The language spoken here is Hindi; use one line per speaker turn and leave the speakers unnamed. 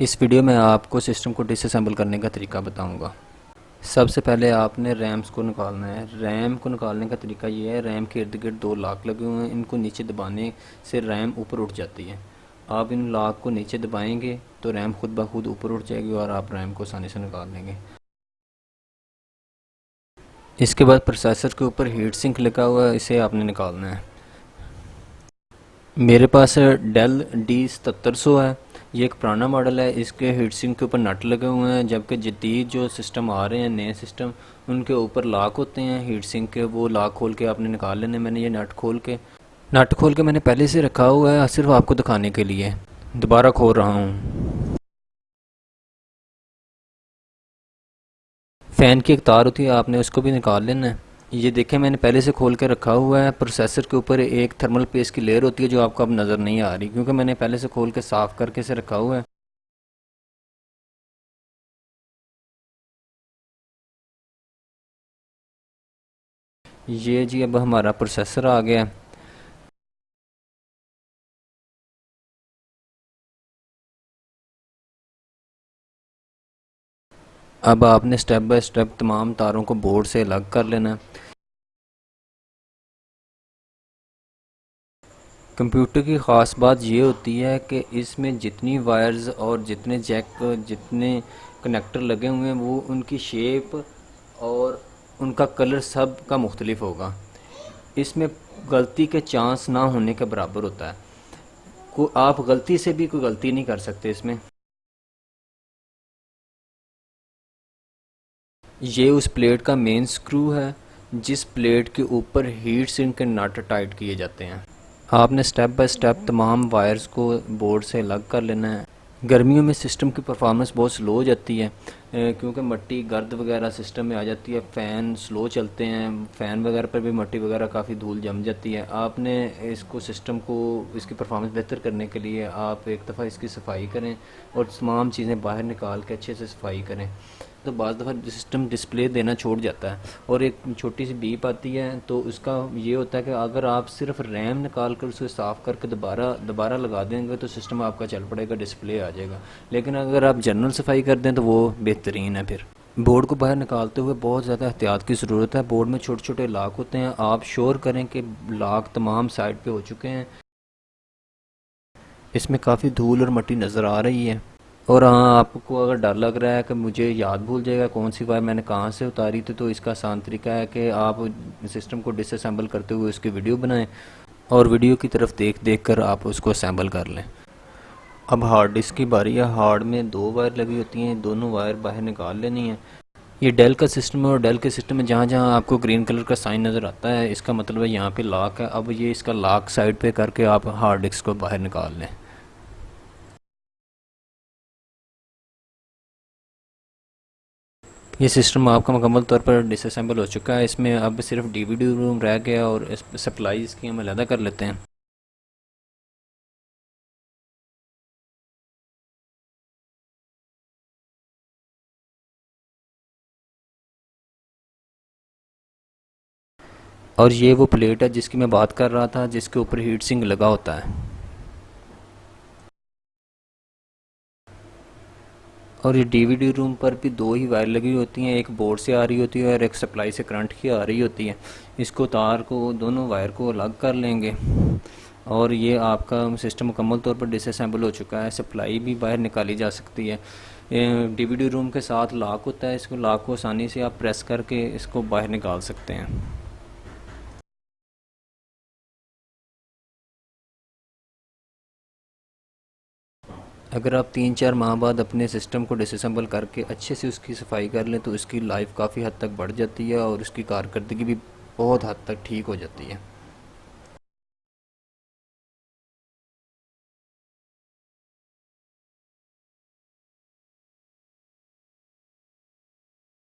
इस वीडियो में आपको सिस्टम को डिसअसेंबल करने का तरीका बताऊंगा। सबसे पहले आपने रैम्स को निकालना है। रैम को निकालने का तरीका ये है, रैम के इर्द गिर्द दो लॉक लगे हुए हैं, इनको नीचे दबाने से रैम ऊपर उठ जाती है। आप इन लॉक को नीचे दबाएंगे तो रैम खुद ब खुद ऊपर उठ जाएगी और आप रैम को आसानी से निकाल लेंगे। इसके बाद प्रोसेसर के ऊपर हीट सिंक लगा हुआ है, इसे आपने निकालना है। मेरे पास डेल D7700 है, ये एक पुराना मॉडल है। इसके हीट सिंक के ऊपर नट लगे हुए हैं, जबकि जदीद जो सिस्टम आ रहे हैं नए सिस्टम, उनके ऊपर लॉक होते हैं हीट सिंक के। वो लॉक खोल के आपने निकाल लेने। मैंने ये नट खोल के मैंने पहले से रखा हुआ है, सिर्फ आपको दिखाने के लिए दोबारा खोल रहा हूँ। फ़ैन की एक तार होती है, आपने उसको भी निकाल लेना है। ये देखें, मैंने पहले से खोल के रखा हुआ है। प्रोसेसर के ऊपर एक थर्मल पेस्ट की लेयर होती है जो आपको अब नज़र नहीं आ रही, क्योंकि मैंने पहले से खोल के साफ़ करके से रखा हुआ है। ये जी अब हमारा प्रोसेसर आ गया। अब आपने स्टेप बाय स्टेप तमाम तारों को बोर्ड से अलग कर लेना है। कंप्यूटर की ख़ास बात ये होती है कि इसमें जितनी वायर्स और जितने जैक, जितने कनेक्टर लगे हुए हैं, वो उनकी शेप और उनका कलर सब का मुख्तलिफ होगा। इसमें गलती के चांस ना होने के बराबर होता है। आप गलती से भी कोई गलती नहीं कर सकते इसमें। ये उस प्लेट का मेन स्क्रू है जिस प्लेट के ऊपर हीट सिंक के नट टाइट किए जाते हैं। आपने स्टेप बाय स्टेप तमाम वायर्स को बोर्ड से अलग कर लेना है। गर्मियों में सिस्टम की परफॉर्मेंस बहुत स्लो हो जाती है, क्योंकि मट्टी गर्द वगैरह सिस्टम में आ जाती है। फ़ैन स्लो चलते हैं, फ़ैन वगैरह पर भी मट्टी वगैरह काफ़ी धूल जम जाती है। आपने इसको सिस्टम को, इसकी परफॉर्मेंस बेहतर करने के लिए आप एक दफ़ा इसकी सफाई करें और तमाम चीज़ें बाहर निकाल के अच्छे से सफाई करें। तो बाज़ दफ़ा सिस्टम डिस्प्ले देना छोड़ जाता है और एक छोटी सी बीप आती है, तो उसका ये होता है कि अगर आप सिर्फ रैम निकाल कर उसे साफ़ करके दोबारा लगा देंगे तो सिस्टम आपका चल पड़ेगा, डिस्प्ले आ जाएगा। लेकिन अगर आप जनरल सफाई कर दें तो वो बेहतरीन है। फिर बोर्ड को बाहर निकालते हुए बहुत ज़्यादा एहतियात की ज़रूरत है। बोर्ड में छोटे छोटे लॉक होते हैं, आप श्योर करें कि लॉक तमाम साइड पे हो चुके हैं। इसमें काफ़ी धूल और मट्टी नज़र आ रही है। और हाँ, आपको अगर डर लग रहा है कि मुझे याद भूल जाएगा कौन सी वायर मैंने कहाँ से उतारी थी, तो इसका आसान तरीका है कि आप सिस्टम को डिसअसेंबल करते हुए उसकी वीडियो बनाएं और वीडियो की तरफ देख देख कर आप उसको असेंबल कर लें। अब हार्ड डिस्क की बारी है। हार्ड में दो वायर लगी होती हैं, दोनों वायर बाहर निकाल लेनी है। ये डेल का सिस्टम है और डेल के सिस्टम में जहाँ जहाँ आपको ग्रीन कलर का साइन नज़र आता है, इसका मतलब है यहाँ पे लॉक है। अब ये इसका लॉक साइड पे करके आप हार्ड डिस्क को बाहर निकाल लें। ये सिस्टम आपका मुकम्मल तौर पर डिसअसेंबल हो चुका है। इसमें अब सिर्फ डीवीडी रूम रह गया और इस सप्लाई इसकी हम अलहदा कर लेते हैं। और ये वो प्लेट है जिसकी मैं बात कर रहा था, जिसके ऊपर हीट सिंक लगा होता है। और ये डीवीडी रूम पर भी दो ही वायर लगी होती हैं, एक बोर्ड से आ रही होती है और एक सप्लाई से करंट की आ रही होती है। इसको तार को, दोनों वायर को अलग कर लेंगे और ये आपका सिस्टम मुकम्मल तौर पर डिसअसेंबल हो चुका है। सप्लाई भी बाहर निकाली जा सकती है। डीवीडी रूम के साथ लॉक होता है, इसको लॉक को आसानी से आप प्रेस करके इसको बाहर निकाल सकते हैं। अगर आप 3-4 माह बाद अपने सिस्टम को डिसअसेंबल करके अच्छे से उसकी सफाई कर लें तो इसकी लाइफ काफ़ी हद तक बढ़ जाती है और उसकी कारकर्दगी भी बहुत हद तक ठीक हो जाती है।